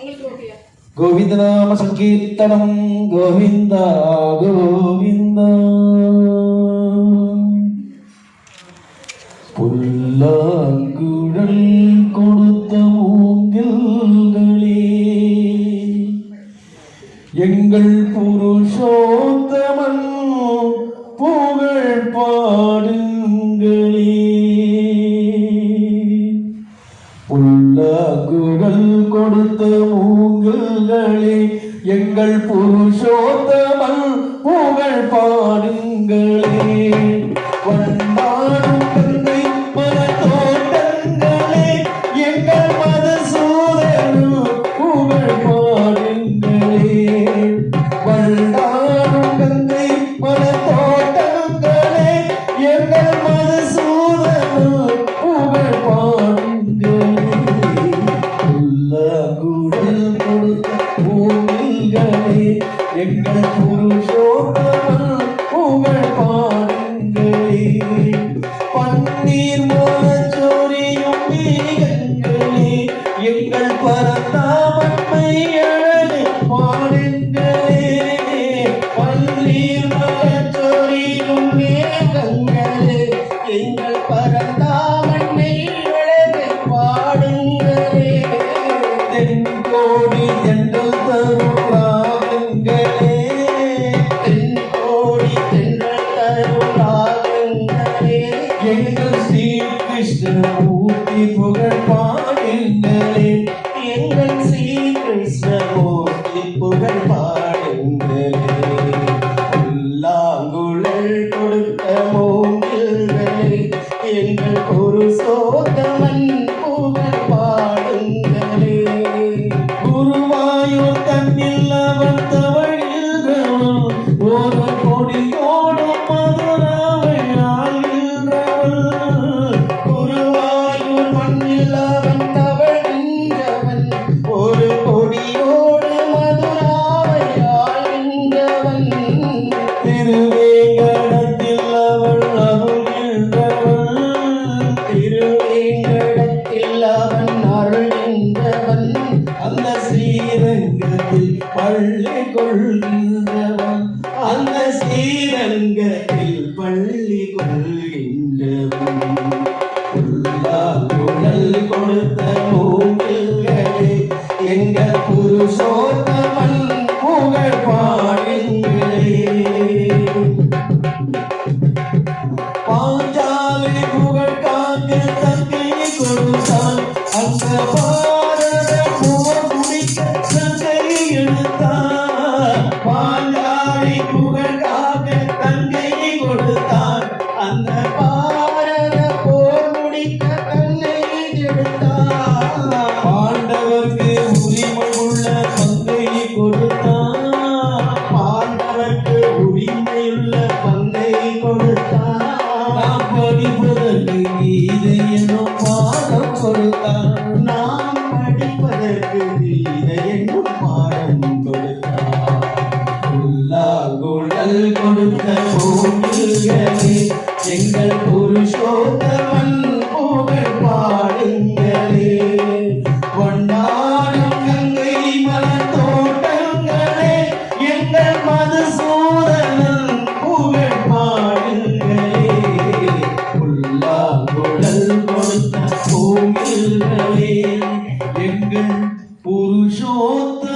गोविंद नाम संकीर्तनम गोविंद गोविंद புல்லாங்குழல் கொடுத்த மூங்கில்களே எங்கள் புருஷோத்தமன் புகழ் பாடுங்களே. புல்லாங்குழல் கொடுத்த மூங்கில்களே எங்கள் புருஷோத்தமன் புகழ் பாடுங்களே. வண்டாடும் கங்கை மரத்தோட்டங்களே எங்கள் மதுசூதனும் புகழ் பாடுங்களே. வண்டாடும் கங்கை மரத்தோட்டங்களே எங்கள் மதுசூதனும் புகழ் பாடுங்களே. புல்லாங்குழல் கொடுத்த மூங்கில்களே எங்கள் புருஷோத்தமன் புகழ் பாடுங்களே. பன்னீர் மலச்சோரியும் மேகங்களே எங்கள் பரந்தாமன்மை அழகு பாடுங்களே. பன்னீர் மலச்சோரியும் மேகங்களே எங்கள் பரந்தாமன்மை அழகு பாடுங்களே. தென்கோடி தென்றல் தரும் ராகங்களே தென்கோடி தென்றல் தரும் ராகங்களே எங்கள் ஸ்ரீ கிருஷ்ணமூர்த்தி புகழ் பாடுங்களே. எங்கள் ஸ்ரீ கிருஷ்ணமூர்த்தி புகழ் பாடுங்களே. புல்லாங்குழல் கொடுத்த மூங்கில்களே எங்கள் புருஷோத்தமன் புகழ் பாடுங்களே. குருவாயூர் தன்னில் அவன் தவழ்கின்றவன் ஒரு கொடியோடும் மதுராவை ஆள்கின்றவன். குருவாயூர் மண்ணில் அவன் தவழ்கின்றவன் ஒரு கொடியோடு மதுராவை ஆள்கின்றவன். திருவேங்கடத்தில் அவன் அருள்கின்றவன் திருவேங்கடத்தில் அவன் அருள்கின்றவன். அந்த ஸ்ரீரங்கத்தில் பள்ளி கொள்கின்றவன் அந்த ஸ்ரீரங்கத்தில் பள்ளி கொள்கின்றவன். புல்லாங்குழல் கொடுத்த மூங்கில்களே எங்கள் புருஷோத்தமன் புகழ் பாடுங்களே. பாஞ்சாலி புகழ் காக்க தங்கை கொடுத்தான் அந்த பாரத போர் முடிக்க தங்கை எடுத்தான். பாஞ்சாலி புகழ் காக்க தங்கை கொடுத்தான் அந்த பாரத போர் முடிக்க தங்கை எடுத்தான். பாண்டவர்க்கு உரிமை உள்ள பங்கை கொடுத்தான் பாண்டவர்க்கு உரிமையுள்ள பங்கை கொடுத்தான். நாம் படிப்பதற்கு கீதை என்னும் பாடம் கொடுத்தான். நாம் படிப்பதற்கு கீதை என்னும் பாடம் கொடுத்தான். புல்லாங்குழல் கொடுத்த மூங்கில்களே எங்கள் புருஷோத்தமன் புகழ் பாடுங்களே. கொண்டாடும் கங்கை மலத்தோட்டங்களே எங்கள் மதுசூதனன் புகழ் பாடுங்களே. புல்லாங்குழல் கொடுத்த மூங்கில்களே எங்கள் புருஷோத்தமன்